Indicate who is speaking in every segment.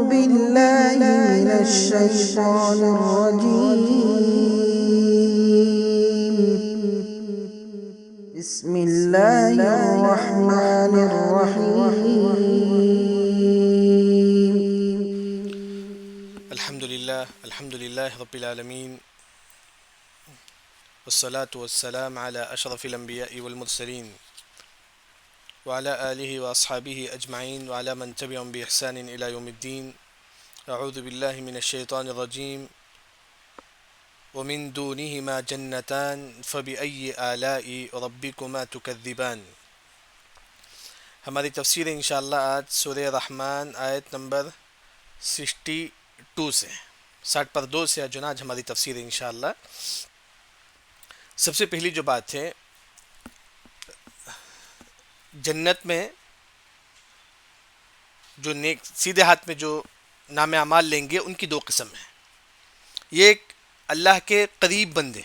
Speaker 1: بالله من الشيطان الرجيم بسم الله الرحمن الرحيم
Speaker 2: الحمد لله رب العالمين والصلاة والسلام على أشرف الأنبياء والمرسلين وعلى آله وأصحابه أجمعين وعلى من تبعهم بإحسان إلى يوم الدين. أعوذ بالله من الشيطان الرجيم. ومن دونهما جنتان فبأي آلاء ربكما تكذبان. ہماری تفسیر انشاءاللہ آج سورہ رحمان آیت نمبر 62 سے 60 سے آج ہماری تفسیر انشاءاللہ. سب سے پہلی جو بات ہے، جنت میں جو نیک سیدھے ہاتھ میں جو نام اعمال لیں گے ان کی دو قسم ہیں. یہ ایک اللہ کے قریب بندے،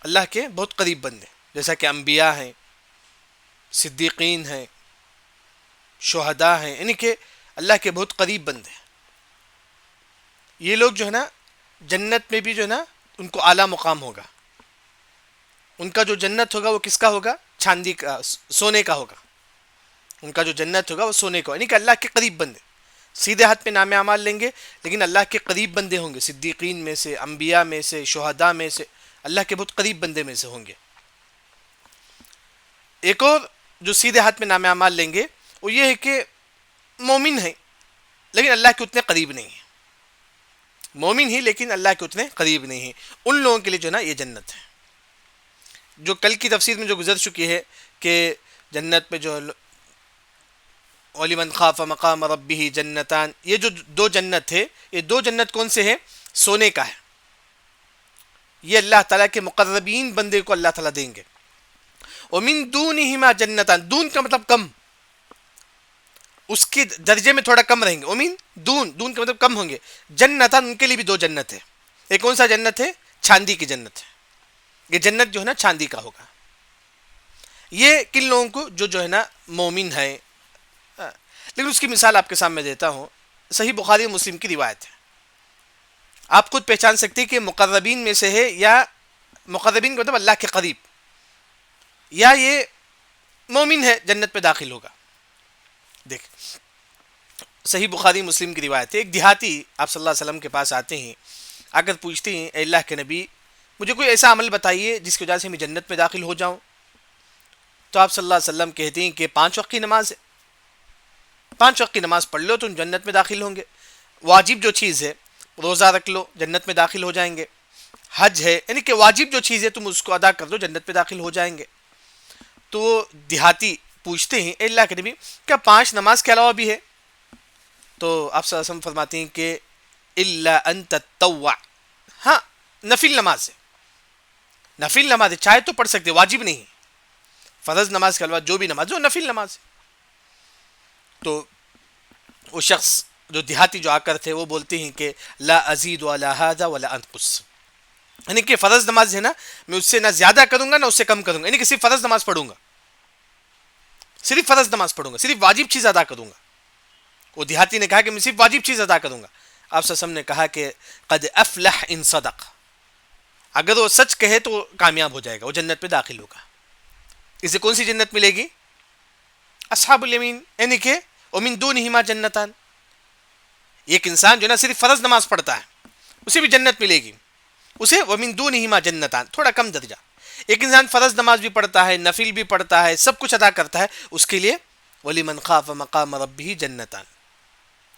Speaker 2: اللہ کے بہت قریب بندے، جیسا کہ انبیاء ہیں، صدیقین ہیں، شہداء ہیں، یعنی کہ اللہ کے بہت قریب بندے ہیں. یہ لوگ جو ہے نا جنت میں بھی جو ہے نا ان کو اعلیٰ مقام ہوگا. ان کا جو جنت ہوگا وہ کس کا ہوگا؟ چاندی کا، سونے کا ہوگا. ان کا جو جنت ہوگا وہ سونے کا، یعنی کہ اللہ کے قریب بندے. سیدھے ہاتھ میں نام اعمال لیں گے لیکن اللہ کے قریب بندے ہوں گے، صدیقین میں سے، انبیاء میں سے، شہداء میں سے، اللہ کے بہت قریب بندے میں سے ہوں گے. ایک اور جو سیدھے ہاتھ میں نام اعمال لیں گے وہ یہ ہے کہ مومن ہیں لیکن اللہ کے اتنے قریب نہیں ہیں. مومن ہی لیکن اللہ کے اتنے قریب نہیں ہیں. ان لوگوں کے لیے جو ہے نا یہ جنت ہے. جو کل کی تفسیر میں جو گزر چکی ہے کہ جنت میں جو وَلِمَنْ خَافَ مَقَامَ رَبِّهِ جنتان، یہ جو دو جنت ہے، یہ دو جنت کون سے ہیں؟ سونے کا ہے. یہ اللہ تعالیٰ کے مقربین بندے کو اللہ تعالیٰ دیں گے. وَمِن دُونِهِمَا جنتان، دون کا مطلب کم، اس کے درجے میں تھوڑا کم رہیں گے. وَمِن دون کا مطلب کم ہوں گے. جنتان، ان کے لیے بھی دو جنت ہے. یہ کون سا جنت ہے؟ چاندی کی جنت ہے. یہ جنت جو ہے نا چاندی کا ہوگا. یہ کن لوگوں کو جو ہے نا مومن ہے. لیکن اس کی مثال آپ کے سامنے دیتا ہوں. صحیح بخاری و مسلم کی روایت ہے. آپ خود پہچان سکتے ہیں کہ مقربین میں سے ہے یا مقربین کا مطلب اللہ کے قریب، یا یہ مومن ہے جنت میں داخل ہوگا. دیکھ، صحیح بخاری مسلم کی روایت ہے. ایک دیہاتی آپ صلی اللہ علیہ وسلم کے پاس آتے ہیں، آ کر پوچھتے ہیں اے اللہ کے نبی، مجھے کوئی ایسا عمل بتائیے جس کی وجہ سے میں جنت میں داخل ہو جاؤں. تو آپ صلی اللہ علیہ وسلم کہتے ہیں کہ 5 وقت کی نماز ہے، 5 وقت کی نماز پڑھ لو تو جنت میں داخل ہوں گے. واجب جو چیز ہے روزہ رکھ لو، جنت میں داخل ہو جائیں گے. حج ہے، یعنی کہ واجب جو چیز ہے تم اس کو ادا کر دو، جنت میں داخل ہو جائیں گے. تو دیہاتی پوچھتے ہیں اے اللہ کے نبی، کیا 5 نماز کے علاوہ بھی ہے؟ تو آپ صلی اللہ علیہ وسلم فرماتے ہیں کہ الا ان تطوع، ہاں نفل نماز ہے، نفل نماز ہے، چاہے تو پڑھ سکتے، واجب نہیں. فرض نماز کے علاوہ جو بھی نماز ہے وہ نفل نماز ہے. تو وہ شخص جو دیہاتی جو آ کر تھے وہ بولتے ہیں کہ لا ازید ولا هذا ولا انقص، یعنی کہ فرض نماز ہے نا میں اس سے نہ زیادہ کروں گا نہ اس سے کم کروں گا، یعنی کہ صرف فرض نماز پڑھوں گا، صرف فرض نماز پڑھوں گا، صرف واجب چیز ادا کروں گا. وہ دیہاتی نے کہا کہ میں صرف واجب چیز ادا کروں گا. آپ صلی اللہ علیہ وسلم نے کہا کہ قد افلح ان صدق، اگر وہ سچ کہے تو کامیاب ہو جائے گا، وہ جنت میں داخل ہوگا. اسے کون سی جنت ملے گی؟ اصحاب الیمین، یعنی کہ ومن دونہما جنتان. ایک انسان جو نا صرف فرض نماز پڑھتا ہے اسے بھی جنت ملے گی، اسے ومن دونہما جنتان، تھوڑا کم درجہ. ایک انسان فرض نماز بھی پڑھتا ہے، نفل بھی پڑھتا ہے، سب کچھ ادا کرتا ہے، اس کے لیے وَلِمَنْ خَافَ مَقَامَ رَبِّهِ جنتان،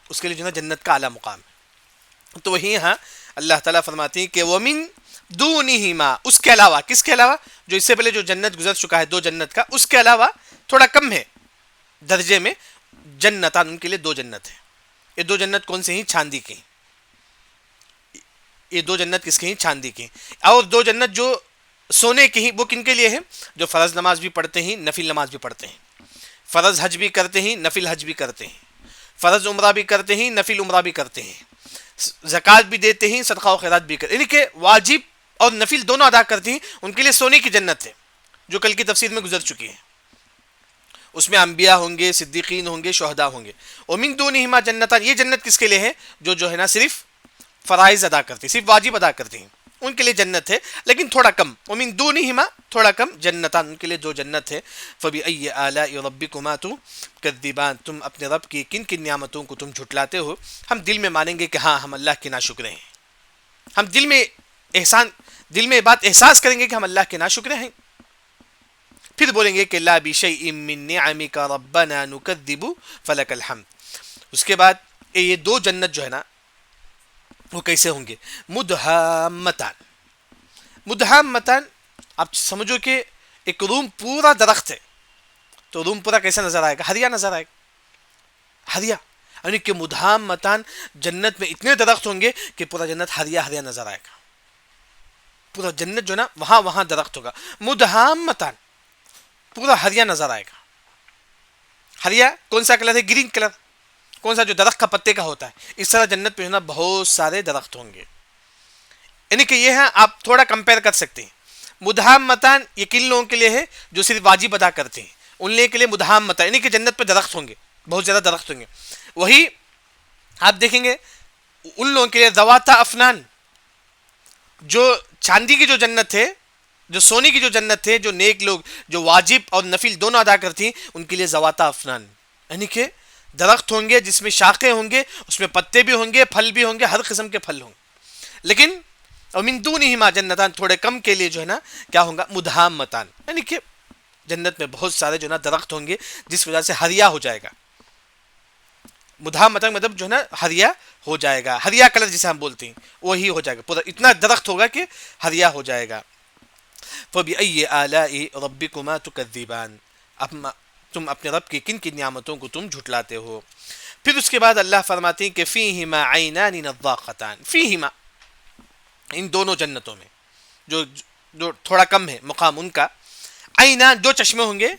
Speaker 2: اس کے لیے جو ہے جنت کا اعلیٰ مقام ہے. تو وہی یہاں اللہ تعالیٰ فرماتے ہیں کہ وَمِن دونہما، اس کے علاوہ، کس کے علاوہ؟ جو اس سے پہلے جو جنت گزر چکا ہے دو جنت کا، اس کے علاوہ تھوڑا کم ہے درجے میں، جنتان، ان کے لیے دو جنت ہیں. یہ دو جنت کون سے ہیں؟ چاندی کے ہیں. یہ دو جنت کس کے ہیں؟ چاندی کے ہیں. اور دو جنت جو سونے کے ہیں وہ کن کے لیے ہیں؟ جو فرض نماز بھی پڑھتے ہیں، نفل نماز بھی پڑھتے ہیں، فرض حج بھی کرتے ہیں، نفل حج بھی کرتے ہیں، فرض عمرہ بھی کرتے ہیں، نفل عمرہ بھی کرتے ہیں، زکوٰۃ بھی دیتے ہیں، صدقہ و خیرات بھی کرتے ہیں، یعنی کہ واجب اور نفل دونوں ادا کرتے ہیں. ان کے لیے سونے کی جنت ہے جو کل کی تفسیر میں گزر چکی ہے. اس میں انبیاء ہوں گے، صدیقین ہوں گے، شہداء ہوں گے. ومن دونہما جنتان، یہ جنت کس کے لیے ہے؟ جو ہے نا صرف فرائض ادا کرتے ہیں، صرف واجب ادا کرتے ہیں، ان کے لیے جنت ہے، لیکن تھوڑا کم. ومن دونہما، تھوڑا کم، جنتان، ان کے لیے دو جنت ہے. فبأي آلاء ربكما تكذبان، تم اپنے رب کی کن کن نعمتوں کو تم جھٹلاتے ہو. ہم دل میں مانیں گے کہ ہاں ہم اللہ کے ناشکر ہیں، ہم دل میں بات احساس کریں گے کہ ہم اللہ کے ناشکر ہیں. پھر بولیں گے کہ لا بشیء من نعمک ربنا نکذب فلک الحمد. اس کے بعد یہ دو جنت جو ہے نا وہ کیسے ہوں گے؟ مدہامتان. مدہامتان، آپ سمجھو کہ ایک روم پورا درخت ہے، تو روم پورا کیسا نظر آئے گا؟ ہریا نظر آئے گا، ہریا. یعنی کہ مدہامتان، جنت میں اتنے درخت ہوں گے کہ پورا جنت ہریا ہریا نظر آئے گا. پورا جنت جو نا وہاں درخت ہوگا. مدہامتان، پورا ہریا نظر آئے گا. ہریا کون سا کلر ہے؟ Green colour. کون سا؟ جو درخت کا پتے کا ہوتا ہے. اس طرح جنت میں جو نا بہت سارے درخت ہوں گے. یعنی کہ یہ ہے، آپ تھوڑا کمپیئر کر سکتے ہیں. مدہامتان یہ کن لوگوں کے لیے ہے؟ جو صرف واجب ادا کرتے ہیں، ان لوگوں کے لیے مدہامتان، یعنی کہ جنت پہ درخت ہوں گے، بہت زیادہ درخت ہوں گے. وہی آپ دیکھیں گے ان لوگوں کے لیے ذواتا افنان، جو چاندی کی جو جنت ہے، جو سونے کی جو جنت ہے، جو نیک لوگ جو واجب اور نفل دونوں ادا کرتی ہیں، ان کے لیے ذواتا افنان، یعنی کہ درخت ہوں گے جس میں شاخیں ہوں گے، اس میں پتے بھی ہوں گے، پھل بھی ہوں گے، ہر قسم کے پھل ہوں گے. لیکن ومن دونہما جنتان، تھوڑے کم کے لیے جو ہے نا کیا ہوں گا؟ مدہامتان، یعنی کہ جنت میں بہت سارے جو ہے نا درخت ہوں گے جس وجہ سے ہریا ہو جائے گا. مدہامتان مطلب جو ہے نا ہریا ہو جائے گا، ہریا کلر جسے ہم بولتے ہیں وہی ہو جائے گا. پورا اتنا درخت ہوگا کہ ہریا ہو جائے گا. فبأي آلاء ربكما تكذبان، تم اپنے رب کی کن کن نعمتوں کو تم جھٹلاتے ہو. پھر اس کے بعد اللہ فرماتے ہیں کہ فیہما عینان نضاختان. فیہما، ان دونوں جنتوں میں جو تھوڑا کم ہے مقام ان کا، عینان دو چشمے ہوں گے،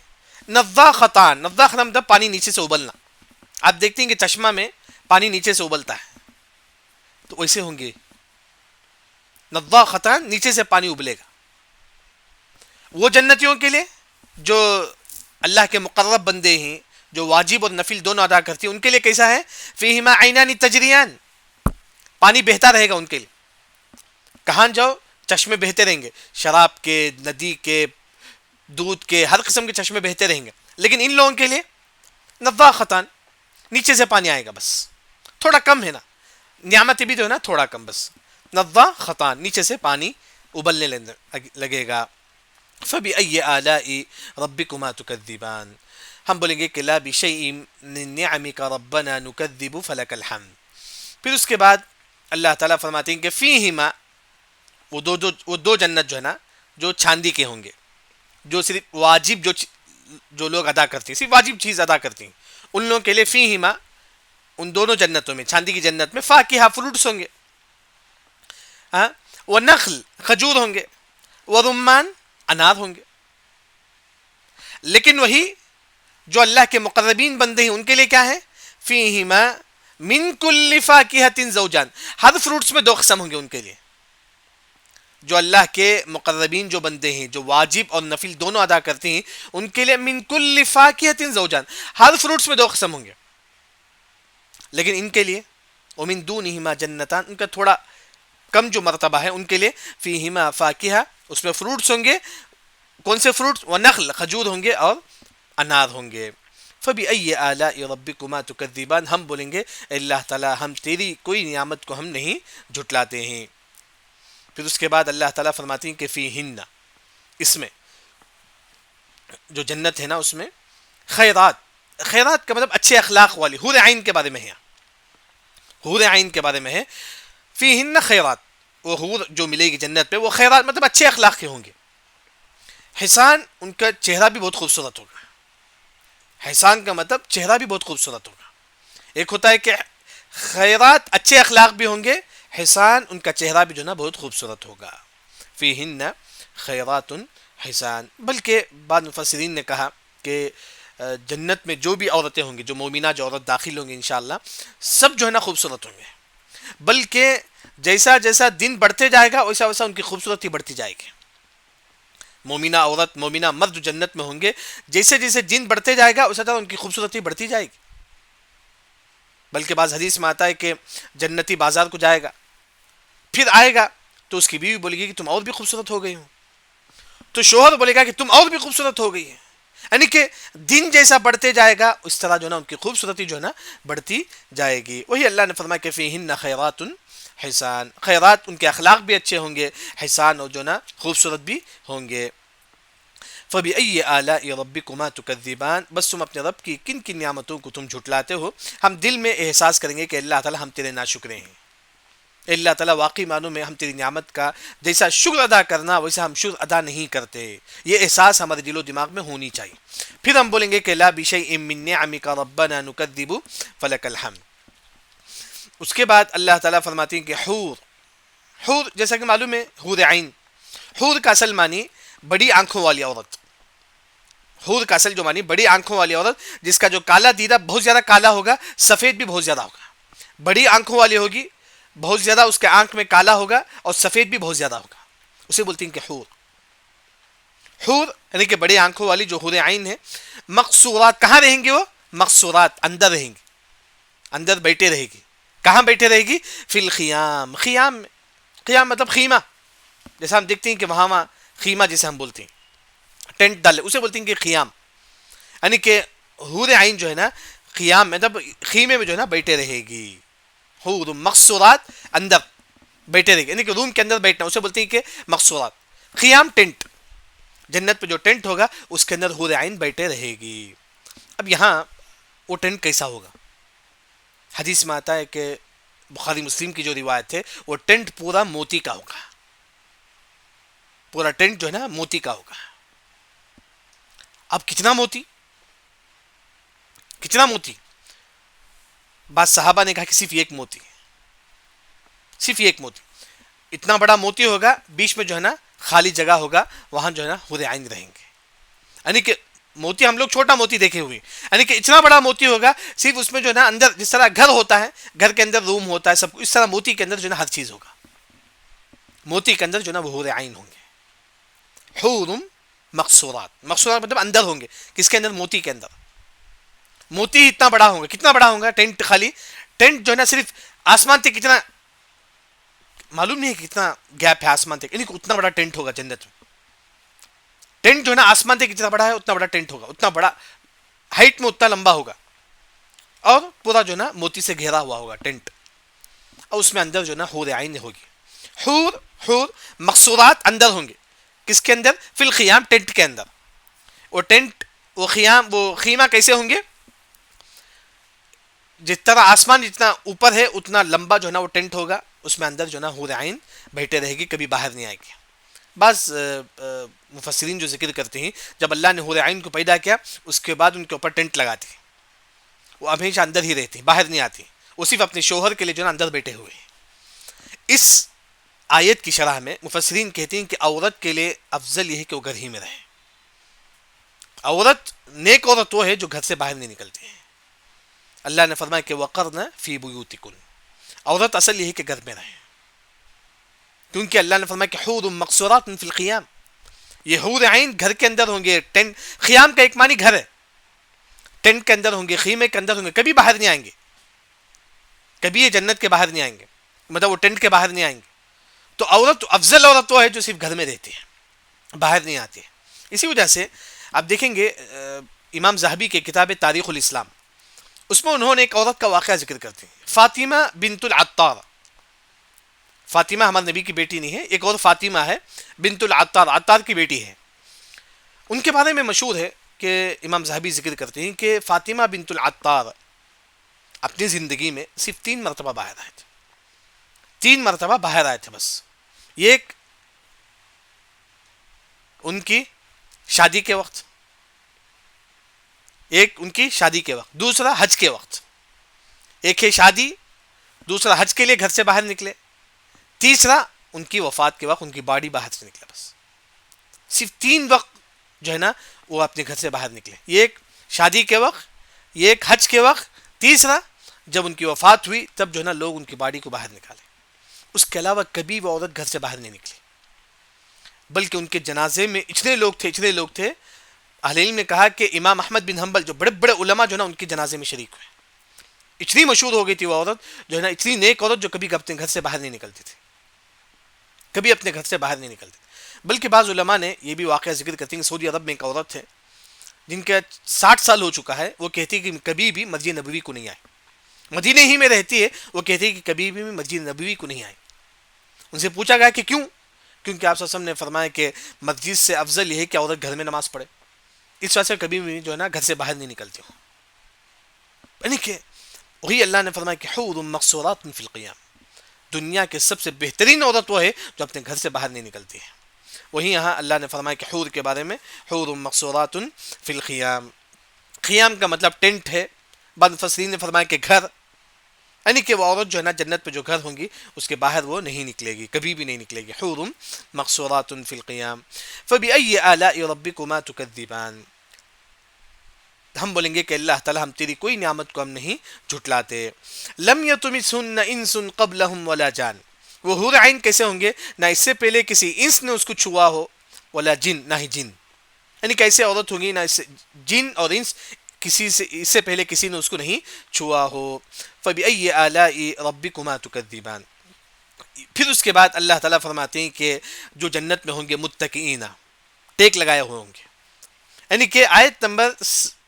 Speaker 2: نضاختان، نضاختان مطلب پانی نیچے سے ابلنا. آپ دیکھتے ہیں کہ چشمہ میں پانی نیچے سے ابلتا ہے، تو ویسے ہوں گے نضاختان، نیچے سے پانی ابلے گا. وہ جنتیوں کے لیے جو اللہ کے مقرب بندے ہیں، جو واجب اور نفل دونوں ادا کرتی ہیں، ان کے لیے کیسا ہے؟ فیہما عینان تجریان، پانی بہتا رہے گا ان کے لیے. کہاں جاؤ چشمے بہتے رہیں گے، شراب کے، ندی کے، دودھ کے، ہر قسم کے چشمے بہتے رہیں گے. لیکن ان لوگوں کے لیے نضاختان، نیچے سے پانی آئے گا، بس تھوڑا کم ہے نا، نعمت بھی جو ہے نا تھوڑا کم، بس نضاختان، نیچے سے پانی ابلنے لگے گا. فبأي آلاء ربكما تكذبان، ہم بولیں گے کہ لا بشيء من نعمك ربنا نكذب فلك الحمد. پھر اس کے بعد اللہ تعالیٰ فرماتے ہیں کہ فیہما، وہ دو جنت جو ہے نا جو چاندی کے ہوں گے، جو صرف واجب جو لوگ ادا کرتے ہیں، صرف واجب چیز ادا کرتے ہیں، ان لوگوں کے لیے فیہما، ان دونوں جنتوں میں، چاندی کی جنت میں، فاکہہ، فروٹس ہوں گے، ہاں، ونخل، کھجور ہوں گے، ورمان، انار ہوں گے. لیکن وہی جو اللہ کے مقربین بندے ہیں ان کے لیے کیا ہے؟ فیہما من کل فاکہۃ زوجان، ہر فروٹس میں دو قسم ہوں گے ان کے لیے. جو اللہ کے مقربین جو بندے ہیں، جو واجب اور نفل دونوں ادا کرتے ہیں، ان کے لیے من کل فاکہۃ زوجان، ہر فروٹس میں دو قسم ہوں گے. لیکن ان کے لیے ومن دونہما جنتان، ان کا تھوڑا کم جو مرتبہ ہے، ان کے لیے فیہما فاکہہ، اس میں فروٹس ہوں گے. کون سے فروٹس؟ ونخل، کھجور ہوں گے، اور انار ہوں گے. فبأي آلاء ربكما تكذبان، ہم بولیں گے اللہ تعالیٰ ہم تیری کوئی نعمت کو ہم نہیں جھٹلاتے ہیں. پھر اس کے بعد اللہ تعالیٰ فرماتے ہیں کہ فیہن، اس میں جو جنت ہے نا اس میں خیرات، خیرات کا مطلب اچھے اخلاق والی، حور عین کے بارے میں ہے، حور عین کے بارے میں ہے. فیہن خیرات، وہ حور جو ملے گی جنت پہ، وہ خیرات مطلب اچھے اخلاق کے ہوں گے. حسان، ان کا چہرہ بھی بہت خوبصورت ہوگا. حسان کا مطلب چہرہ بھی بہت خوبصورت ہوگا. ایک ہوتا ہے کہ خیرات اچھے اخلاق بھی ہوں گے، حسان ان کا چہرہ بھی جو نا بہت خوبصورت ہوگا. فیہن خیرات حسان. بلکہ بعض مفسرین نے کہا کہ جنت میں جو بھی عورتیں ہوں گی، جو مومنہ جو عورت داخل ہوں گی انشاءاللہ، سب جو ہے نا خوبصورت ہوں گے. بلکہ جیسا جیسا دن بڑھتے جائے گا ویسا ویسا ان کی خوبصورتی بڑھتی جائے گی. مومنہ عورت مومنہ مرد جو جنت میں ہوں گے، جیسے جیسے دن بڑھتے جائے گا اسی طرح ان کی خوبصورتی بڑھتی جائے گی. بلکہ بعض حدیث میں آتا ہے کہ جنتی بازار کو جائے گا، پھر آئے گا تو اس کی بیوی بولے گی کہ تم اور بھی خوبصورت ہو گئی ہو، تو شوہر بولے گا کہ تم اور بھی خوبصورت ہو گئی ہے. یعنی کہ دن جیسا بڑھتے جائے گا اس طرح جو ہے نا ان کی خوبصورتی جو ہے نا بڑھتی جائے گی. وہی اللہ نے فرمایا کہ فیہن خیرات حسان، خیرات ان کے اخلاق بھی اچھے ہوں گے، حسان اور جو نا خوبصورت بھی ہوں گے. فَبِأَيِّ آلَاءِ رَبِّكُمَا تُكَذِّبَانِ، بس تم اپنے رب کی کن کن نعمتوں کو تم جھٹلاتے ہو. ہم دل میں احساس کریں گے کہ اللہ تعالی ہم تیرے ناشکرے ہیں. اللہ تعالیٰ واقعی معنوں میں ہم تیری نعمت کا جیسا شکر ادا کرنا ویسا ہم شکر ادا نہیں کرتے. یہ احساس ہمارے دل و دماغ میں ہونی چاہیے. پھر ہم بولیں گے کہ لا بشیء من نعمک ربنا نکذب فلک الحمد. اس کے بعد اللہ تعالیٰ فرماتے ہیں کہ حور جیسا کہ معلوم ہے حور عین، حور کا اصل معنی بڑی آنکھوں والی عورت. حور کا اصل جو معنی بڑی آنکھوں والی عورت، جس کا جو کالا دیدہ بہت زیادہ کالا ہوگا، سفید بھی بہت زیادہ ہوگا. بڑی آنکھوں والی ہوگی، بہت زیادہ اس کے آنکھ میں کالا ہوگا اور سفید بھی بہت زیادہ ہوگا، اسے بولتے ہیں کہ حور یعنی کہ بڑی آنکھوں والی جو حور عین ہے. مقصورات کہاں رہیں گے؟ وہ مقصورات اندر رہیں گی، اندر بیٹھے رہے گی. کہاں بیٹھے رہے گی؟ فی الخیام، خیام میں. خیام مطلب خیمہ، جیسا ہم دیکھتے ہیں کہ وہاں خیمہ جسے ہم بولتے ہیں ٹینٹ ڈالے اسے بولتے ہیں کہ خیام. یعنی کہ حور عین جو ہے نا خیام مطلب خیمے میں جو ہے نا بیٹھے رہے گی. حور مقصورات اندر بیٹھے رہے گی، یعنی کہ روم کے اندر بیٹھنا اسے بولتے ہیں کہ مقصورات. خیام ٹینٹ، جنت پہ جو ٹینٹ ہوگا اس کے اندر حور عین بیٹھے رہے گی. اب یہاں وہ ٹینٹ کیسا ہوگا؟ حدیث میں آتا ہے کہ بخاری مسلم کی جو روایت ہے وہ ٹینٹ پورا موتی کا ہوگا. پورا ٹینٹ جو ہے نا موتی کا ہوگا. اب کتنا موتی؟ کتنا موتی؟ بعض صحابہ نے کہا کہ صرف ایک موتی، صرف ایک موتی. اتنا بڑا موتی ہوگا، بیچ میں جو ہے نا خالی جگہ ہوگا، وہاں جو ہے نا حور عین رہیں گے. یعنی کہ موتی ہم لوگ چھوٹا موتی دیکھے ہوئے، یعنی کہ اتنا بڑا موتی ہوگا، صرف اس میں جو ہے نا اندر جس طرح گھر ہوتا ہے، گھر کے اندر روم ہوتا ہے سب کچھ، اس طرح موتی کے اندر جو ہے نا ہر چیز ہوگا. موتی کے اندر جو ہے نا وہ حور عین ہوں گے. حور مقصورات، مقصورات مطلب اندر ہوں گے. کس کے اندر؟ موتی کے اندر. موتی اتنا بڑا ہوگا، کتنا بڑا ہوگا؟ ٹینٹ خالی ٹینٹ جو ہے نا صرف آسمان تک کتنا معلوم نہیں ہے کتنا گیپ ہے آسمان تک، یعنی کہ اتنا بڑا ٹینٹ ہوگا جنت میں. ٹینٹ جو ہے نا آسمان تک کتنا بڑا ہے اتنا بڑا ٹینٹ ہوگا، اتنا بڑا ہائٹ میں اتنا لمبا ہوگا، اور پورا جو ہے نا موتی سے گھیرا ہوا ہوگا ٹینٹ، اور اس میں اندر جو ہے نا حور عین ہوگی. حور مقصورات اندر ہوں گے. کس کے اندر؟ فی الخیام، ٹینٹ کے اندر. وہ ٹینٹ وہ خیمہ کیسے ہوں گے؟ جس طرح آسمان جتنا اوپر ہے اتنا لمبا جو ہے نا وہ ٹینٹ ہوگا، اس میں اندر جو ہے نا حور عین بیٹھے رہے گی، کبھی باہر نہیں آئے گی. بعض مفسرین جو ذکر کرتے ہیں جب اللہ نے حور عین کو پیدا کیا اس کے بعد ان کے اوپر ٹینٹ لگاتے ہیں، وہ ہمیشہ اندر ہی رہتے ہیں، باہر نہیں آتے. وہ صرف اپنے شوہر کے لیے جو ہے نا اندر بیٹھے ہوئے ہیں. اس آیت کی شرح میں مفسرین کہتے ہیں کہ عورت کے لیے افضل یہ ہے کہ وہ گھر ہی میں رہے. عورت نیک عورت وہ ہے جو گھر سے باہر نہیں نکلتی ہے. اللہ نے فرمایا کہ وقرن فی بیوتکن، عورت اصل یہ ہے کہ گھر میں رہے، کیونکہ اللہ نے فرمایا کہ حور مقصورات فی الخیام. یہ حور عین گھر کے اندر ہوں گے. ٹینٹ خیام کا ایک معنی گھر ہے، ٹینٹ کے اندر ہوں گے، خیمے کے اندر ہوں گے، کبھی باہر نہیں آئیں گے. کبھی یہ جنت کے باہر نہیں آئیں گے، مطلب وہ ٹینٹ کے باہر نہیں آئیں گے. تو عورت افضل عورت وہ ہے جو صرف گھر میں رہتی ہے، باہر نہیں آتی ہے. اسی وجہ سے آپ دیکھیں گے امام ذہبی کے کتاب تاریخ الاسلام، اس میں انہوں نے ایک عورت کا واقعہ ذکر کرتے ہیں، فاطمہ بنت العطار. فاطمہ ہمارے نبی کی بیٹی نہیں ہے، ایک اور فاطمہ ہے بنت العطار، عطار کی بیٹی ہے. ان کے بارے میں مشہور ہے کہ امام ذہبی ذکر کرتے ہیں کہ فاطمہ بنت العطار اپنی زندگی میں صرف 3 مرتبہ باہر آئے تھے. 3 مرتبہ باہر آئے تھے بس. ایک ان کی شادی کے وقت، ایک ان کی شادی کے وقت، دوسرا حج کے وقت. ایک ہے شادی، دوسرا حج کے لیے گھر سے باہر نکلے، تیسرا ان کی وفات کے وقت ان کی باڈی باہر سے نکلا. بس صرف 3 وقت جو ہے نا وہ اپنے گھر سے باہر نکلے. ایک شادی کے وقت، ایک حج کے وقت، تیسرا جب ان کی وفات ہوئی تب جو ہے نا لوگ ان کی باڈی کو باہر نکالے. اس کے علاوہ کبھی وہ عورت گھر سے باہر نہیں نکلی. بلکہ ان کے جنازے میں اتنے لوگ تھے. اہل علم نے کہا کہ امام احمد بن حنبل جو بڑے بڑے علماء جو ہے نا ان کے جنازے میں شریک ہوئے. اتنی مشہور ہو گئی تھی وہ عورت جو ہے نا, اتنی نیک عورت جو کبھی اپنے گھر سے باہر نہیں نکلتی تھی, کبھی اپنے گھر سے باہر نہیں نکلتی. بلکہ بعض علماء نے یہ بھی واقعہ ذکر کرتے ہیں کہ سعودی عرب میں ایک عورت ہے جن کا 60 سال ہو چکا ہے, وہ کہتی ہے کہ کبھی بھی مسجد نبوی کو نہیں آئی. مدینے ہی میں رہتی ہے, وہ کہتی ہے کہ کبھی بھی مسجد نبوی کو نہیں آئی. ان سے پوچھا گیا کہ کیوں؟ کیونکہ آپ صلی اللہ علیہ وسلم نے فرمایا کہ مسجد سے افضل یہ ہے کہ عورت گھر میں نماز پڑھے, اس وجہ سے کبھی بھی جو ہے نا گھر سے باہر نہیں نکلتی ہوں. یعنی کہ وہی اللہ نے فرمایا کہ حور مقصورات فی القیام, دنیا کے سب سے بہترین عورت وہ ہے جو اپنے گھر سے باہر نہیں نکلتی ہے. وہیں یہاں اللہ نے فرمایا کہ حور کے بارے میں حور مقصورات فی القیام, قیام کا مطلب ٹینٹ ہے. بعض مفسرین نے فرمایا کہ گھر, یعنی کہ وہ عورت جو ہے نا جنت پہ جو گھر ہوں گی اس کے باہر وہ نہیں نکلے گی, کبھی بھی نہیں نکلے گی. حور مقصورات فی القیام فبأي آلاء ربكما تكذبان. ہم بولیں گے کہ اللہ تعالیٰ ہم تیری کوئی نعمت کو ہم نہیں جھٹلاتے. لم یطمثہن انس قبلہم ولا جان. وہ حور عین کیسے ہوں گے؟ نہ اس سے پہلے کسی انس نے اس کو چھوا ہو, ولا جن, نہ ہی جن. یعنی کیسے عورت ہوگی نہ جن اور انس کسی سے اس سے پہلے کسی نے اس کو نہیں چھوا ہو. فبأي آلاء ربكما تكذبان. پھر اس کے بعد اللہ تعالیٰ فرماتے ہیں کہ جو جنت میں ہوں گے متکئین, ٹیک لگائے ہوئے ہوں گے. یعنی کہ آیت نمبر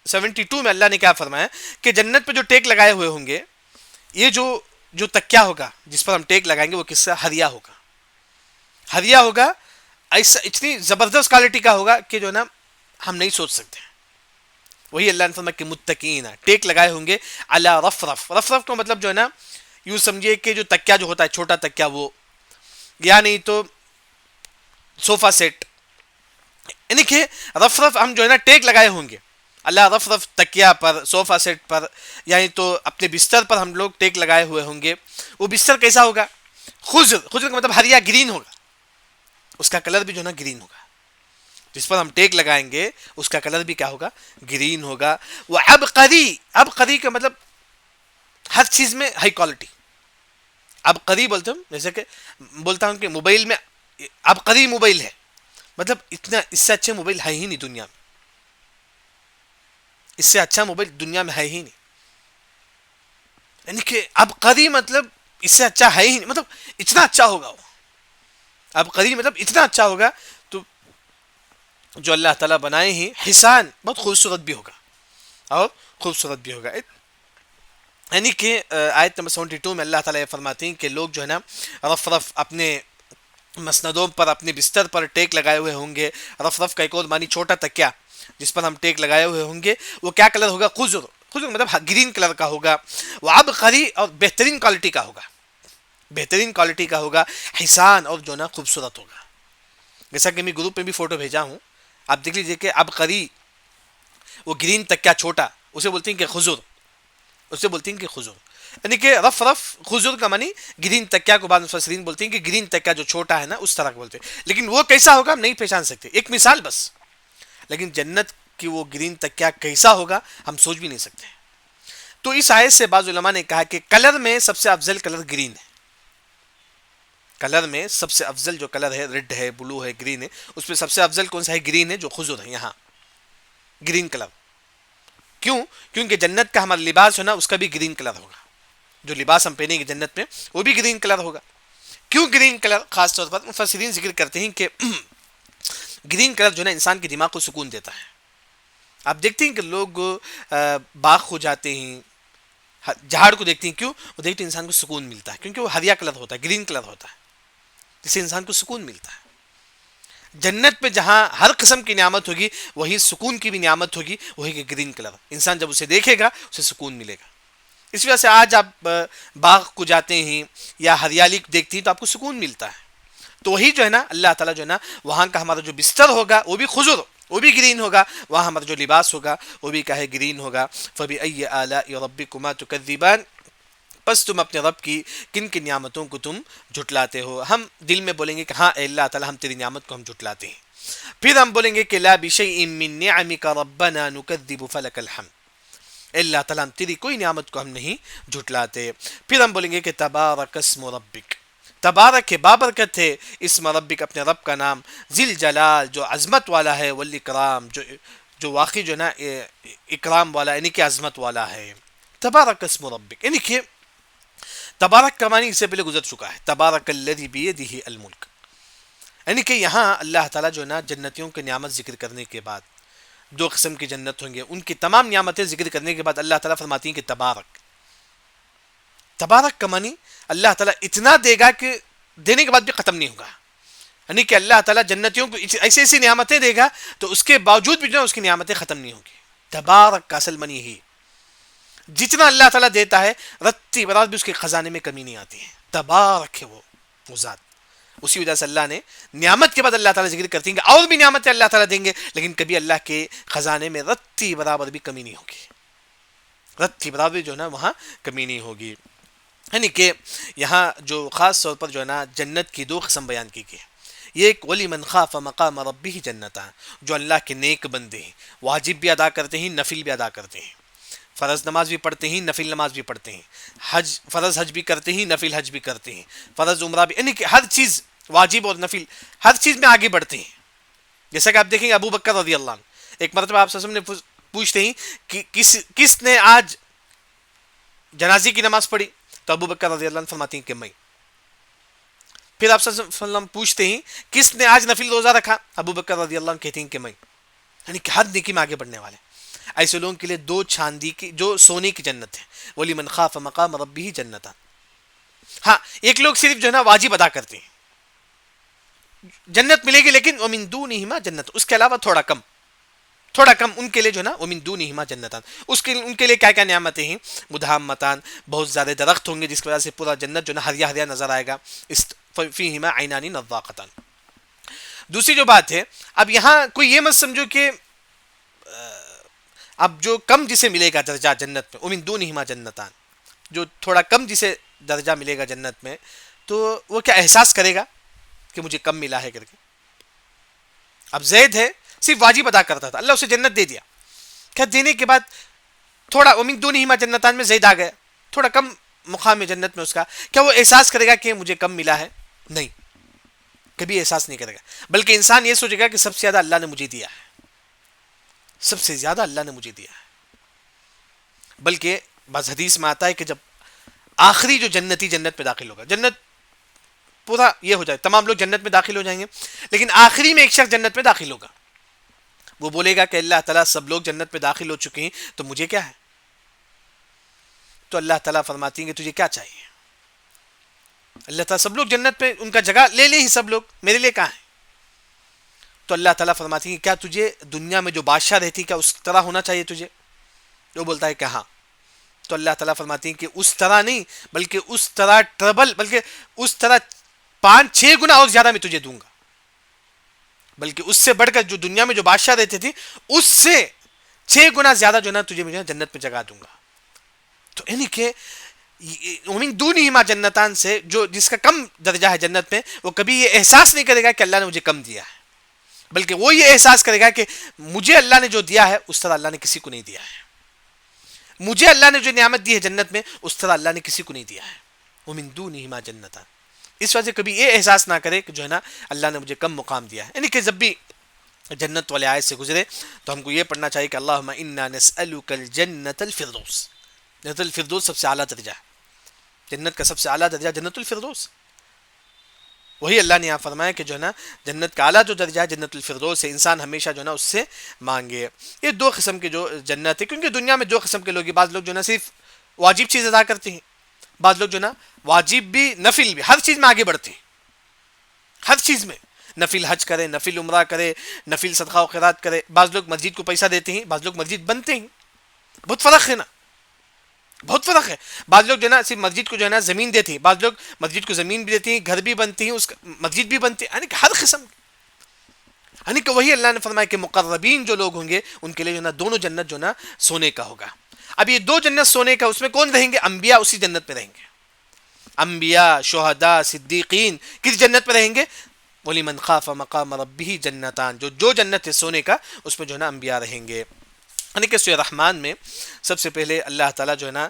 Speaker 2: 72 میں اللہ نے کیا فرمایا کہ جنت پہ جو ٹیک لگائے ہوئے ہوں گے, یہ جو تکیا ہوگا جس پر ہم ٹیک لگائیں گے وہ کس سے ہریا ہوگا. ہریا ہوگا ایسا اتنی زبردست کوالٹی کا ہوگا کہ جو نا ہم نہیں سوچ سکتے. وہی اللہ نے فرمایا کہ متکئین, ٹیک لگائے ہوں گے علی رفرف. رفرف کا مطلب جو ہے نا یوں سمجھیے کہ جو تکیا جو ہوتا ہے چھوٹا تکیا وہ, یا نہیں تو صوفہ سیٹ. یعنی کہ رفرف ہم جو ہے نا ٹیک لگائے ہوں گے اللہ رفرف, تکیا پر, صوفہ سیٹ پر, یعنی تو اپنے بستر پر ہم لوگ ٹیک لگائے ہوئے ہوں گے. وہ بستر کیسا ہوگا؟ خضر. خضر کا مطلب ہریا, گرین ہوگا, اس کا کلر بھی جو ہے نا گرین ہوگا. جس پر ہم ٹیک لگائیں گے اس کا کلر بھی کیا ہوگا؟ گرین ہوگا. وہ عبقری. عبقری کا مطلب ہر چیز میں ہائی کوالٹی. عبقری بولتے ہوں, جیسے کہ بولتا ہوں کہ موبائل میں عبقری موبائل ہے, مطلب اتنا اس سے اچھے موبائل ہے ہی نہیں دنیا میں, اس سے اچھا موبائل دنیا میں ہے ہی نہیں. یعنی کہ عبقری مطلب اس سے اچھا ہے ہی نہیں, مطلب اتنا اچھا ہوگا وہ. عبقری مطلب اتنا اچھا ہوگا. تو جو اللہ تعالیٰ بنائے ہیں حسان, بہت خوبصورت بھی ہوگا اور خوبصورت بھی ہوگا. یعنی کہ آیت نمبر 72 میں اللہ تعالیٰ یہ فرماتے ہیں کہ لوگ جو ہے نا رف اپنے مسندوں پر, اپنے بستر پر ٹیک لگائے ہوئے ہوں گے. رف کا ایک اور معنی چھوٹا تکیا جس پر ہم ٹیک لگائے ہوئے ہوں گے, وہ کیا کلر ہوگا؟ خضر. خضر مطلب گرین کلر کا ہوگا. وہ عبقری اور بہترین کوالٹی کا ہوگا, بہترین کوالٹی کا ہوگا. حسان اور جو نا خوبصورت ہوگا. جیسا کہ میں گروپ میں بھی فوٹو بھیجا ہوں, آپ دیکھ لیجیے کہ عبقری وہ گرین تکیا چھوٹا, اسے بولتے ہیں کہ خضر, اسے بولتے ہیں کہ خضر. یعنی کہ رف خضر کا معنی گرین تکیا کو بعض مفسرین بولتے ہیں کہ گرین تکیا جو چھوٹا ہے نا اس طرح بولتے ہیں. لیکن وہ کیسا ہوگا ہم نہیں پہچان سکتے, ایک مثال بس. لیکن جنت کی وہ گرین تکیا کیسا ہوگا ہم سوچ بھی نہیں سکتے. تو اس آیت سے بعض علماء نے کہا کہ کلر میں سب سے افضل کلر گرین ہے. کلر میں سب سے افضل جو کلر ہے, ریڈ ہے, بلو ہے, گرین ہے, اس میں سب سے افضل کون سا ہے؟ گرین ہے, جو خضر ہے یہاں گرین کلر. کیوں؟ کیونکہ جنت کا ہمارا لباس ہے نا اس کا بھی گرین کلر ہوگا. جو لباس ہم پہنیں گے جنت میں وہ بھی گرین کلر ہوگا. کیوں گرین کلر؟ خاص طور پر مفسرین ذکر کرتے ہیں کہ گرین کلر جو ہے نا انسان کے دماغ کو سکون دیتا ہے. آپ دیکھتے ہیں کہ لوگ باغ ہو جاتے ہیں, جھاڑ کو دیکھتے ہیں, کیوں؟ وہ دیکھتے ہیں انسان کو سکون ملتا ہے, کیونکہ وہ ہریا کلر ہوتا ہے, گرین کلر ہوتا ہے, جس سے انسان کو سکون ملتا ہے. جنت پہ جہاں ہر قسم کی نعمت ہوگی وہی سکون کی بھی نعمت ہوگی, وہی کہ گرین کلر. انسان جب اسے دیکھے گا اسے سکون ملے گا. اس وجہ سے آج آپ باغ کو جاتے ہیں یا ہریالی دیکھتے ہیں تو آپ کو سکون ملتا ہے. تو وہی جو ہے نا اللہ تعالیٰ جو ہے نا وہاں کا ہمارا جو بستر ہوگا وہ بھی خضر, وہ بھی گرین ہوگا. وہاں ہمارا جو لباس ہوگا وہ بھی کیا ہے؟ گرین ہوگا. فبأي آلاء ربكما تكذبان. پس تم اپنے رب کی کن کن نعمتوں کو تم جھٹلاتے ہو. ہم دل میں بولیں گے کہ ہاں اے اللہ تعالیٰ ہم تیری نعمت کو ہم جھٹلاتے ہیں. پھر ہم بولیں گے کہ لا بشيء من نعمك ربنا نكذب فلك الحمد. اے اللہ تعالیٰ ہم تیری کوئی نعمت کو ہم نہیں جھٹلاتے. پھر ہم بولیں گے کہ تبارک اسم ربک, تبارک بابرکت ہے اسم ربک اپنے رب کا نام، ذل جلال جو عظمت والا ہے، والاکرام جو واقعی جو ہے نا اکرام والا یعنی کہ عظمت والا ہے. تبارک اسم ربک یعنی کہ تبارک کا معنی اس سے پہلے گزر چکا ہے، تبارک الذی بیدہ الملک، یعنی کہ یہاں اللہ تعالیٰ جو ہے نا جنتیوں کی نعمت ذکر کرنے کے بعد، دو قسم کی جنت ہوں گے، ان کی تمام نعمتیں ذکر کرنے کے بعد اللہ تعالیٰ فرماتی ہیں کہ تبارک. تبارک کا معنی اللہ تعالیٰ اتنا دے گا کہ دینے کے بعد بھی ختم نہیں ہوگا، یعنی کہ اللہ تعالیٰ جنتیوں کو ایسی ایسی نعمتیں دے گا تو اس کے باوجود بھی جو ہے اس کی نعمتیں ختم نہیں ہوگی. تبارک کا اصل معنی ہی جتنا اللہ تعالیٰ دیتا ہے رتی برابر بھی اس کے خزانے میں کمی نہیں آتی ہے. تبارک ہے وہ ذات. اسی وجہ سے اللہ نے نعمت کے بعد اللہ تعالیٰ ذکر کرتے ہیں کہ اور بھی نعمتیں اللہ تعالیٰ دیں گے لیکن کبھی اللہ کے خزانے میں رتی برابر بھی کمی نہیں ہوگی، رتی برابر جو ہے نا وہاں کمی نہیں ہوگی. یعنی کہ یہاں جو خاص طور پر جو ہے نا جنت کی دو قسم بیان کی گئی، یہ ایک وَلِمَنْ خَافَ مَقَامَ رَبِّهِ جنتاں، جو اللہ کے نیک بندے ہیں، واجب بھی ادا کرتے ہیں، نفل بھی ادا کرتے ہیں، فرض نماز بھی پڑھتے ہیں، نفل نماز بھی پڑھتے ہیں، فرض حج بھی کرتے ہیں، نفل حج بھی کرتے ہیں، فرض عمرہ بھی، یعنی کہ ہر چیز واجب اور نفل ہر چیز میں آگے بڑھتے ہیں. جیسا کہ آپ دیکھیں گے ابو بکر رضی اللہ عنہ ایک مرتبہ آپ سے پوچھتے ہیں کہ کس نے آج جنازے کی نماز پڑھی، تو ابو بکر رضی اللہ عنہ فرماتے ہیں کہ میں. پھر آپ صلی اللہ علیہ وسلم پوچھتے ہیں کس نے آج نفل روزہ رکھا، ابو بکر رضی اللہ عنہ کہتے ہیں کہ میں. یعنی کہ ہر نیکی میں آگے بڑھنے والے. ایسے لوگوں کے لیے دو چاندی کی جو سونے کی جنت ہے، وَلِمَنْ خَافَ مَقَامَ رَبِّهِ جنتاں. ہاں ایک لوگ صرف جو ہے نا واجب ادا کرتے ہیں، جنت ملے گی لیکن وَمِن دُونِهِمَا جنت، اس کے علاوہ تھوڑا کم ان کے لیے جو ہے نا وَمِن دُونِهِمَا جنتان، ان کے لیے کیا کیا نعمتیں ہیں، مدھامتان بہت زیادہ درخت ہوں گے جس کی وجہ سے پورا جنت جو ہے نا ہریا ہریا نظر آئے گا، فیہما عینان نضاقتان. دوسری جو بات ہے، اب یہاں کوئی یہ مت سمجھو کہ اب جو کم جسے ملے گا درجہ جنت میں، وَمِن دُونِهِمَا جنتان، جو تھوڑا کم جسے درجہ ملے گا جنت میں، تو وہ کیا احساس کرے گا کہ مجھے کم ملا ہے کر کے. اب زید ہے صرف واجب ادا کرتا تھا، اللہ اسے جنت دے دیا، کیا دینے کے بعد تھوڑا وَمِن دُونِهِمَا جنتان میں زید آ گیا، تھوڑا کم مقام ہے جنت میں اس کا، کیا وہ احساس کرے گا کہ مجھے کم ملا ہے؟ نہیں، کبھی احساس نہیں کرے گا. بلکہ انسان یہ سوچے گا کہ سب سے زیادہ اللہ نے مجھے دیا ہے، سب سے زیادہ اللہ نے مجھے دیا ہے. بلکہ بعض حدیث میں آتا ہے کہ جب آخری جو جنتی جنت میں داخل ہوگا، جنت پورا یہ ہو جائے تمام لوگ جنت میں داخل ہو جائیں گے لیکن آخری میں ایک شخص جنت میں داخل ہوگا، وہ بولے گا کہ اللہ تعالیٰ سب لوگ جنت میں داخل ہو چکے ہیں تو مجھے کیا ہے؟ تو اللہ تعالیٰ فرماتی ہیں کہ تجھے کیا چاہیے؟ اللہ تعالیٰ سب لوگ جنت میں ان کا جگہ لے ہی سب لوگ، میرے لیے کہاں ہے؟ تو اللہ تعالیٰ فرماتی ہیں کیا تجھے دنیا میں جو بادشاہ رہتی کیا اس طرح ہونا چاہیے تجھے؟ وہ بولتا ہے کہ ہاں. تو اللہ تعالیٰ فرماتی ہیں کہ اس طرح نہیں بلکہ اس طرح ٹربل، بلکہ اس طرح 5-6 گنا اور زیادہ میں تجھے دوں گا، بلکہ اس سے بڑھ کر جو دنیا میں جو بادشاہ رہتے تھے اس سے 6 گنا زیادہ جو نا تجھے مجھے جنت میں جگہ دوں گا. تو یعنی کہ وَمِن دُونِهِمَا جنتان سے جو جس کا کم درجہ ہے جنت میں، وہ کبھی یہ احساس نہیں کرے گا کہ اللہ نے مجھے کم دیا ہے، بلکہ وہ یہ احساس کرے گا کہ مجھے اللہ نے جو دیا ہے اس طرح اللہ نے کسی کو نہیں دیا ہے، مجھے اللہ نے جو نعمت دی ہے جنت میں اس طرح اللہ نے کسی کو نہیں دیا ہے. وَمِن دُونِهِمَا جنتان، اس وجہ سے کبھی یہ احساس نہ کرے کہ جو ہے نا اللہ نے مجھے کم مقام دیا ہے. یعنی کہ جب بھی جنت والے آیت سے گزرے تو ہم کو یہ پڑھنا چاہیے کہ اللہم انا نسألک الجنت الفردوس. جنت الفردوس سب سے اعلیٰ درجہ ہے، جنت کا سب سے اعلیٰ درجہ جنت الفردوس. وہی اللہ نے یہاں فرمایا کہ جو ہے نا جنت کا اعلیٰ جو درجہ ہے جنت الفردوس ہے، انسان ہمیشہ جو ہے نا اس سے مانگے. یہ دو قسم کے جو جنت ہے، کیونکہ دنیا میں دو قسم کے لوگ ہیں، بعض لوگ جو ہے نا صرف واجب چیز ادا کرتے ہیں، بعض لوگ جو ہے نا واجب بھی نفل بھی ہر چیز میں آگے بڑھتے ہیں، ہر چیز میں نفل حج کرے، نفل عمرہ کرے، نفل صدقہ و خیرات کرے. بعض لوگ مسجد کو پیسہ دیتے ہیں، بعض لوگ مسجد بنتے ہیں. بہت فرق ہے نا، بہت فرق ہے. بعض لوگ جو ہے نا صرف مسجد کو جو ہے نا زمین دیتے ہیں، بعض لوگ مسجد کو زمین بھی دیتے ہیں، گھر بھی بنتے ہیں، اس کا مسجد بھی بنتے ہیں. یعنی کہ ہر قسم، یعنی کہ وہی اللہ نے فرمایا کہ مقربین جو لوگ ہوں گے ان کے لیے جو ہے نا دونوں جنت جو ہے نا سونے کا ہوگا. اب یہ دو جنت سونے کا، اس میں کون رہیں گے؟ انبیاء اسی جنت میں رہیں گے. انبیاء، شہداء، صدیقین کس جنت میں رہیں گے؟ وَلِمَنْ خَافَ مَقَامَ رَبِّهِ جنتان، جو جنت ہے سونے کا اس میں جو ہے نا انبیاء رہیں گے. یعنی کہ سورہ رحمان میں سب سے پہلے اللہ تعالیٰ جو ہے نا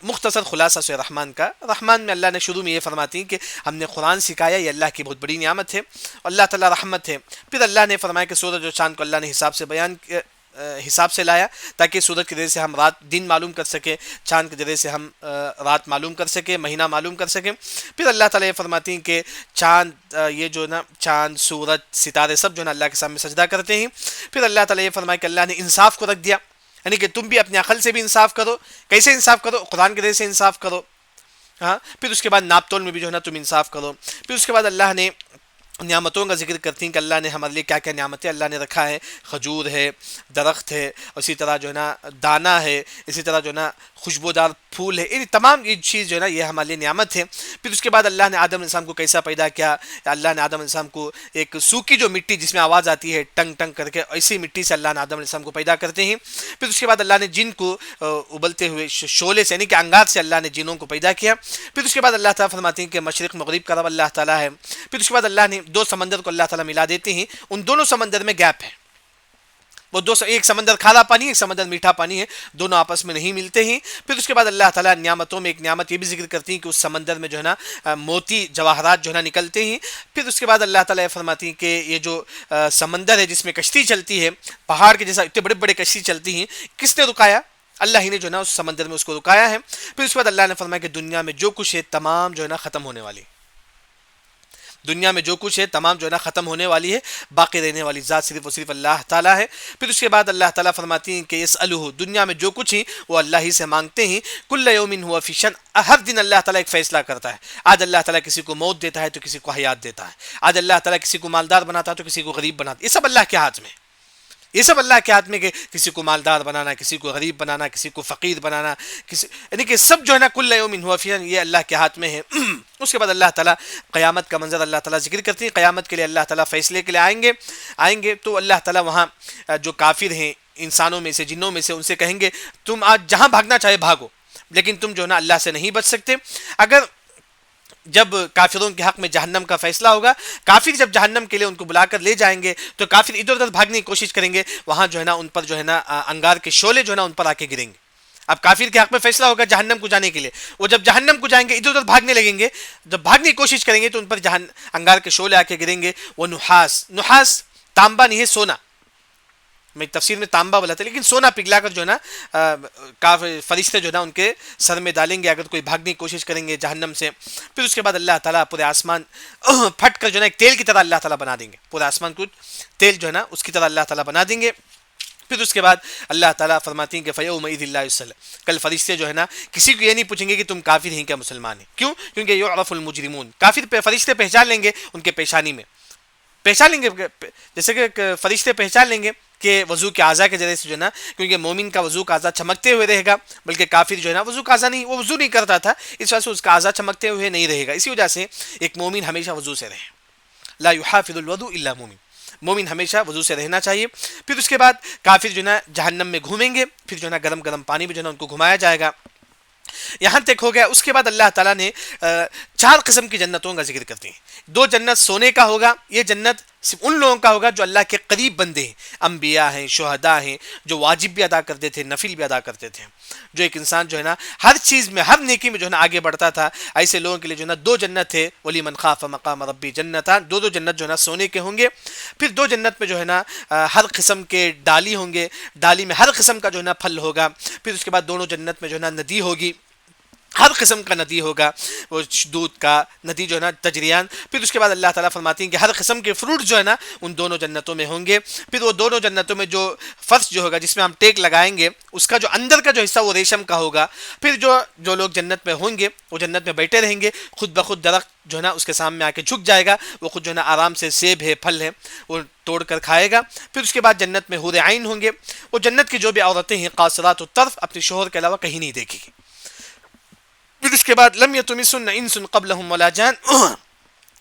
Speaker 2: مختصر خلاصہ سورہ رحمان کا، رحمان میں اللہ نے شروع میں یہ فرماتی ہیں کہ ہم نے قرآن سکھایا، یہ اللہ کی بہت بڑی نعمت ہے، اللہ تعالیٰ رحمت ہے۔ پھر اللہ نے فرمایا کہ سورج و چاند کو اللہ نے حساب سے لایا، تاکہ سورج کے ذریعے سے ہم رات دن معلوم کر سکیں، چاند کے ذریعے سے ہم رات معلوم کر سکیں، مہینہ معلوم کر سکیں۔ پھر اللہ تعالیٰ یہ فرماتی ہیں کہ چاند یہ جو نا چاند، سورج، ستارے سب جو ہے نا اللہ کے سامنے سجدہ کرتے ہیں۔ پھر اللہ تعالیٰ یہ فرمایا کہ اللہ نے انصاف کو رکھ دیا، یعنی کہ تم بھی اپنے عقل سے بھی انصاف کرو۔ کیسے انصاف کرو؟ قرآن کے ذریعے سے انصاف کرو۔ ہاں، پھر اس کے بعد ناپ تول میں بھی جو ہے نا تم انصاف کرو۔ پھر اس کے بعد اللہ نے نعمتوں کا ذکر کرتی ہیں کہ اللہ نے ہمارے لیے کیا کیا نعمتیں اللہ نے رکھا ہے، کھجور ہے، درخت ہے، اسی طرح جو ہے نا دانا ہے، اسی طرح جو ہے نا خوشبودار پھول ہے، یہ تمام یہ چیز جو ہے نا یہ ہمارے لیے نعمت ہے۔ پھر اس کے بعد اللہ نے آدم علیہ السلام کو کیسا پیدا کیا؟ اللہ نے آدم علیہ السلام کو ایک سوکھی جو مٹی جس میں آواز آتی ہے ٹنگ ٹنگ کر کے، ایسی مٹی سے اللہ نے آدم علیہ السلام کو پیدا کرتے ہیں۔ پھر اس کے بعد اللہ نے جن کو ابلتے ہوئے شعلے سے، یعنی کہ انگار سے اللہ نے جنوں کو پیدا کیا۔ پھر اس کے بعد اللہ تعالیٰ فرماتے ہیں کہ مشرق مغرب کا رب اللہ تعالیٰ ہے۔ پھر اس کے بعد اللہ نے دو سمندر کو اللہ تعالیٰ ملا دیتے ہیں، ان دونوں سمندر میں گیپ ہے، وہ ایک سمندر کھارا پانی ہے، ایک سمندر میٹھا پانی ہے، دونوں آپس میں نہیں ملتے ہیں۔ پھر اس کے بعد اللہ تعالیٰ نعمتوں میں ایک نعمت یہ بھی ذکر کرتی ہیں کہ اس سمندر میں جو ہے نا موتی جواہرات جو ہے نا نکلتے ہیں۔ پھر اس کے بعد اللہ تعالیٰ یہ فرماتی ہیں کہ یہ جو سمندر ہے جس میں کشتی چلتی ہے، پہاڑ کے جیسا اتنے بڑے بڑے کشتی چلتی ہیں، کس نے رکایا؟ اللہ ہی نے جو ہے نا اس سمندر میں اس کو رکایا ہے۔ پھر اس کے بعد اللہ نے فرمایا کہ دنیا میں جو کچھ ہے تمام جو ہے نا ختم ہونے والی، دنیا میں جو کچھ ہے تمام جو ہے نا ختم ہونے والی ہے، باقی رہنے والی ذات صرف اور صرف اللہ تعالیٰ ہے۔ پھر اس کے بعد اللہ تعالیٰ فرماتی ہیں کہ یسألہ، دنیا میں جو کچھ ہی وہ اللہ ہی سے مانگتے ہیں، کل یوم ہوا فی شأن، ہر دن اللہ تعالیٰ ایک فیصلہ کرتا ہے۔ آج اللہ تعالیٰ کسی کو موت دیتا ہے تو کسی کو حیات دیتا ہے، آج اللہ تعالیٰ کسی کو مالدار بناتا ہے تو کسی کو غریب بناتا ہے، یہ سب اللہ کے ہاتھ میں، یہ سب اللہ کے ہاتھ میں، کہ کسی کو مالدار بنانا، کسی کو غریب بنانا، کسی کو فقیر بنانا، یعنی کہ سب جو ہے نا کل یوم ہوا فی شأن، یہ اللہ کے ہاتھ میں ہے۔ اس کے بعد اللہ تعالیٰ قیامت کا منظر اللہ تعالیٰ ذکر کرتے ہیں، قیامت کے لیے اللہ تعالیٰ فیصلے کے لیے آئیں گے تو اللہ تعالیٰ وہاں جو کافر ہیں انسانوں میں سے، جنوں میں سے، ان سے کہیں گے تم آج جہاں بھاگنا چاہے بھاگو، لیکن تم جو ہے نا اللہ سے نہیں بچ سکتے۔ اگر جب کافروں کے حق میں جہنم کا فیصلہ ہوگا، کافر جب جہنم کے لیے ان کو بلا کر لے جائیں گے تو کافر ادھر ادھر بھاگنے کی کوشش کریں گے، وہاں جو ہے نا ان پر جو ہے نا انگار کے شعلے جو ہے نا ان پر آ کے گریں گے۔ اب کافر کے حق میں فیصلہ ہوگا جہنم کو جانے کے لیے، وہ جب جہنم کو جائیں گے ادھر ادھر بھاگنے لگیں گے، جب بھاگنے کی کوشش کریں گے تو ان پر انگار کے شعلے آ کے گریں گے۔ وہ نحاس تانبا نہیں ہے، سونا، میں تفسیر میں تانبا بولا تھا، لیکن سونا پگھلا کر جو ہے نا فرشتے جو ہے نا ان کے سر میں ڈالیں گے اگر کوئی بھاگنے کی کوشش کریں گے جہنم سے۔ پھر اس کے بعد اللہ تعالیٰ پورے آسمان پھٹ کر جو ہے نا ایک تیل کی طرح اللہ تعالیٰ بنا دیں گے، پورے آسمان کو تیل جو ہے نا اس کی طرح اللہ تعالیٰ بنا دیں گے۔ پھر اس کے بعد اللہ تعالیٰ فرماتی ہیں کہ فَيَوْمَئِذٍ لَا يُسْأَلُ، کل فرشتے جو ہے نا کسی کو یہ نہیں پوچھیں گے کہ تم کافر ہیں کیا مسلمان ہیں، کیوں؟ کیونکہ یعرف المجرمون، کافر فرشتے پہچان لیں گے ان کے پیشانی میں، پہچان لیں گے، جیسے کہ فرشتے پہچان لیں گے کہ وضو کے اعضاء کے ذریعے سے جو ہے نا، کیونکہ مومن کا وضو کا اعضاء چمکتے ہوئے رہے گا، بلکہ کافر جو ہے نا وضو کا اعضاء نہیں، وہ وضو نہیں کرتا تھا، اس وجہ سے اس کا اعضاء چمکتے ہوئے نہیں رہے گا، اسی وجہ سے ایک مومن ہمیشہ وضو سے رہے، لا يحافظ الوضوء الا مومن، مومن ہمیشہ وضو سے رہنا چاہیے۔ پھر اس کے بعد کافر جو ہے نا جہنم میں گھومیں گے، پھر جو ہے نا گرم گرم پانی میں جو ہے نا ان کو گھمایا جائے گا، یہاں تک ہو گیا۔ اس کے بعد اللہ تعالیٰ نے 4 قسم کی جنتوں کا ذکر کرتے ہیں۔ 2 جنت سونے کا ہوگا، یہ جنت صرف ان لوگوں کا ہوگا جو اللہ کے قریب بندے ہیں، انبیاء ہیں، شہداء ہیں، جو واجب بھی ادا کرتے تھے، نفل بھی ادا کرتے تھے، جو ایک انسان جو ہے نا ہر چیز میں، ہر نیکی میں جو ہے نا آگے بڑھتا تھا، ایسے لوگوں کے لیے جو ہے نا 2 جنت ہے، وَلِمَنْ خَافَ مَقَامَ رَبِّهِ جنتان، 2 جنت جو ہے نا سونے کے ہوں گے۔ پھر 2 جنت میں جو ہے نا ہر قسم کے ڈالی ہوں گے، ڈالی میں ہر قسم کا جو ہے نا پھل ہوگا۔ پھر اس کے بعد دونوں جنت میں جو ہے نا ندی ہوگی، ہر قسم کا ندی ہوگا، وہ دودھ کا ندی جو ہے نا تجریان۔ پھر اس کے بعد اللہ تعالیٰ فرماتی ہیں کہ ہر قسم کے فروٹ جو ہے نا ان دونوں جنتوں میں ہوں گے۔ پھر وہ دونوں جنتوں میں جو فرش جو ہوگا جس میں ہم ٹیک لگائیں گے، اس کا جو اندر کا جو حصہ وہ ریشم کا ہوگا۔ پھر جو لوگ جنت میں ہوں گے وہ جنت میں بیٹھے رہیں گے، خود بخود درخت جو ہے نا اس کے سامنے آ کے جھک جائے گا، وہ خود جو ہے نا آرام سے سیب ہے، پھل ہے، وہ توڑ کر کھائے گا۔ پھر اس کے بعد جنت میں حور عین ہوں گے، وہ جنت کی جو بھی عورتیں ہیں قاصرات الطرف، اپنے شوہر کے علاوہ کہیں نہیں دیکھیں گی۔ پھر اس کے بعد لم یطمثن انس قبلہم ولا جان،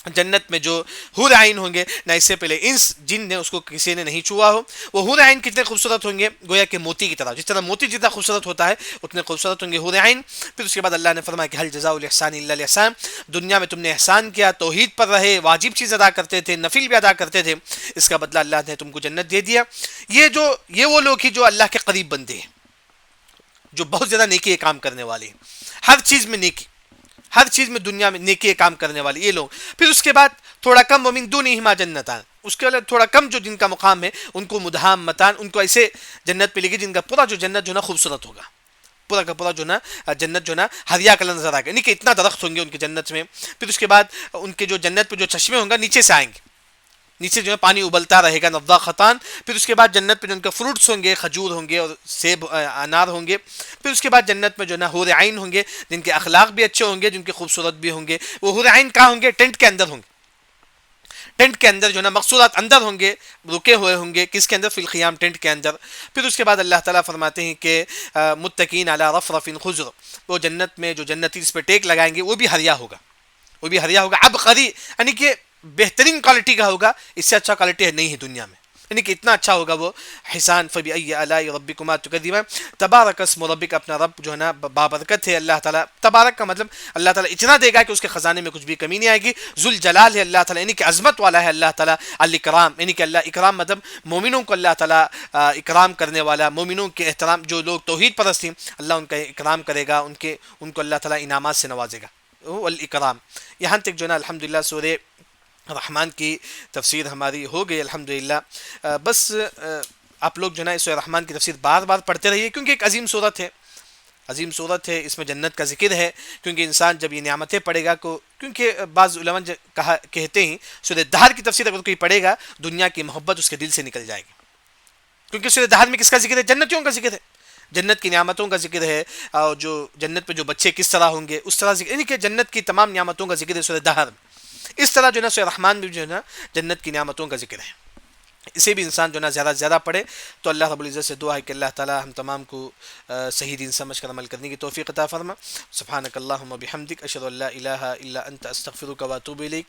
Speaker 2: جنت میں جو حور عین ہوں گے نہ اس سے پہلے انس جن نے اس کو کسی نے نہیں چھوا ہو، وہ حور عین کتنے خوبصورت ہوں گے، گویا کہ موتی کی طرح، جس طرح موتی جتنا خوبصورت ہوتا ہے اتنے خوبصورت ہوں گے حور عین۔ پھر اس کے بعد اللہ نے فرمایا کہ حل جزاء الاحسان الا الاحسان، دنیا میں تم نے احسان کیا، توحید پر رہے، واجب چیز ادا کرتے تھے، نفل بھی ادا کرتے تھے، اس کا بدلہ اللہ نے تم کو جنت دے دیا۔ یہ وہ لوگ ہی جو اللہ کے قریب بندے ہیں، جو بہت زیادہ نیکی کے کام کرنے والے ہیں، ہر چیز میں نیکی، ہر چیز میں دنیا میں نیکی کے کام کرنے والے یہ لوگ۔ پھر اس کے بعد تھوڑا کم ومن دونہما جنتان، اس کے بعد تھوڑا کم جو جن کا مقام ہے ان کو مدہامتان، ان کو ایسے جنت پہ لے گی جن کا پورا جو جنت جو نا خوبصورت ہوگا، پورا کا پورا جو نا جنت جو نا ہریا کلر نظر آئے گا، یعنی کہ اتنا درخت ہوں گے ان کے جنت میں۔ پھر اس کے بعد ان کے جو جنت پہ جو چشمے ہوں گے نیچے سے آئیں گے، نیچے جو ہے پانی ابلتا رہے گا نضاختان۔ پھر اس کے بعد جنت پہ جو ان کے فروٹس ہوں گے، کھجور ہوں گے اور سیب انار ہوں گے۔ پھر اس کے بعد جنت میں جو نا حور عین ہوں گے جن کے اخلاق بھی اچھے ہوں گے، جن کے خوبصورت بھی ہوں گے۔ وہ حور عین کہاں ہوں گے؟ ٹینٹ کے اندر ہوں گے، ٹینٹ کے اندر جو نا مقصورات اندر ہوں گے، رکے ہوئے ہوں گے، کس کے اندر؟ فی الخیام، ٹینٹ کے اندر۔ پھر اس کے بعد اللہ تعالیٰ فرماتے ہیں کہ متقین علی رفرف خضر، وہ جنت میں جو جنتی اس پہ ٹیک لگائیں گے وہ بھی ہریا ہوگا، وہ بھی ہریا ہوگا، عبقری، یعنی کہ بہترین کوالٹی کا ہوگا، اس سے اچھا کوالٹی ہے نہیں ہے دنیا میں، یعنی کہ اتنا اچھا ہوگا وہ حسان۔ فبأي آلاء ربكما تكذبان، تبارک اسم ربک، اپنا رب جو ہے نا بابرکت ہے اللہ تعالیٰ، تبارک کا مطلب اللہ تعالیٰ اتنا دے گا کہ اس کے خزانے میں کچھ بھی کمی نہیں آئے گی، ذوالجلال ہے اللہ تعالیٰ، یعنی کہ عظمت والا ہے اللہ تعالیٰ، الاکرام، یعنی کہ اللہ اکرام مطلب مومنوں کو اللہ تعالیٰ اکرام کرنے والا، مومنوں کے احترام، جو لوگ توحید پرست ہیں اللہ ان کا اکرام کرے گا، ان کو اللہ تعالیٰ انعامات سے نوازے گا، وہ الاکرام۔ یہاں تک جو ہے نا الحمدللہ سورہ رحمان کی تفسیر ہماری ہو گئی الحمدللہ۔ بس آپ لوگ جو ہے نا سورہ رحمان کی تفسیر بار بار پڑھتے رہیے، کیونکہ ایک عظیم صورت ہے، عظیم صورت ہے، اس میں جنت کا ذکر ہے، کیونکہ انسان جب یہ نعمتیں پڑھے گا کیونکہ بعض علماء کہتے ہیں سورہ دہر کی تفسیر اگر کوئی پڑھے گا دنیا کی محبت اس کے دل سے نکل جائے گی، کیونکہ سورہ دہر میں کس کا ذکر ہے؟ جنتیوں کا ذکر ہے، جنت کی نعمتوں کا ذکر ہے، اور جو جنت پہ جو بچے کس طرح ہوں گے اس طرح ذکر، یعنی کہ جنت کی تمام نعمتوں کا ذکر ہے سورہ دہر میں۔ اس طرح جو ہے نا سورہ رحمان میں جو ہے نا جنت کی نعمتوں کا ذکر ہے، اسے بھی انسان جو ہے نا زیادہ سے زیادہ پڑھے۔ تو اللہ رب العزت سے دعا ہے کہ اللہ تعالی ہم تمام کو صحیح دین سمجھ کر عمل کرنے کی توفیق عطا فرما۔ سبحانک اللہم و بحمدک، اشہد ان لا الہ الا انت، استغفرک و اتوب الیک۔